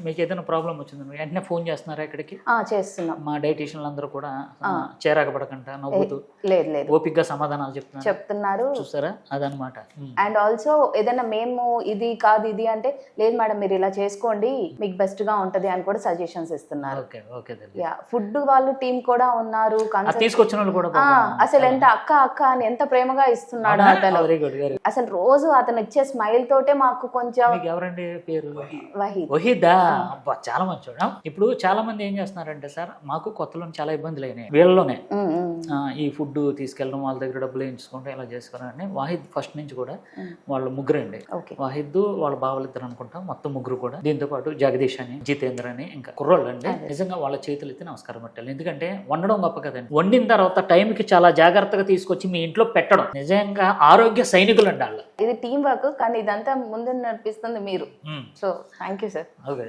మీకు ఏదైనా ప్రాబ్లం వచ్చింది వెంటనే ఫోన్ చేస్తున్నారా ఇక్కడికి? చేస్తున్నాం. మా డైటీషియన్లు అందరూ కూడా చేరాక పడకుండా నవ్వుతూ లేదు లేదు ఓపిక్గా సమాధానాలు చెప్తున్నారు. చూసారా అదనమాట. అండ్ ఆల్సో ఏదైనా మేము ఇది కాదు ఇది అంటే లేదు మేడం మీరు ఇలా చేసుకోండి మీకు బెస్ట్ గా ఉంటది అని కూడా సజెషన్స్ ఇస్తున్నారు. ఫుడ్ వాళ్ళు టీం కూడా ఉన్నారు. తీసుకొచ్చిన వాళ్ళు కూడా అసలు ఎంత అక్క అక్క అని ఎంత ప్రేమగా ఇస్తున్నాడు అతను. అసలు రోజు అతను ఇచ్చే స్మైల్ తోటే మాకు కొంచెం. ఎవరండి పేరు? వహీదా. అబ్బా చాలా మంచోడు. ఇప్పుడు చాలా మంది ఏం చేస్తున్నారంటే సార్ మాకు కొత్తలో చాలా ఇబ్బందులు అయినాయి వీళ్ళలోనే. ఈ ఫుడ్ తీసుకెళ్ళడం వాళ్ళ దగ్గర డబ్బులు వేయించుకుంటే ఇలా చేసుకోవాలని. వాహిద్ ఫస్ట్ నుంచి కూడా వాళ్ళు ముగ్గురు అండి. వాహిద్ వాళ్ళ బావలిద్దరు అనుకుంటాం, మొత్తం ముగ్గురు కూడా. దీంతో పాటు జగదీష్ అని, జితేంద్ర అని, ఇంకా కుర్రోళ్ళు అండి. నిజంగా వాళ్ళ చేతులు ఎత్తి నమస్కారం పెట్టాలి. ఎందుకంటే వండడం గొప్ప కదండి, వండిన తర్వాత టైంకి చాలా జాగ్రత్తగా తీసుకొచ్చి మీ ఇంట్లో పెట్టడం నిజంగా ఆరోగ్య సైనికులు అండి వాళ్ళు. ఇది టీం వర్క్, కానీ ఇదంతా ముందు నడిపిస్తుంది మీరు. So thank you sir. Okay.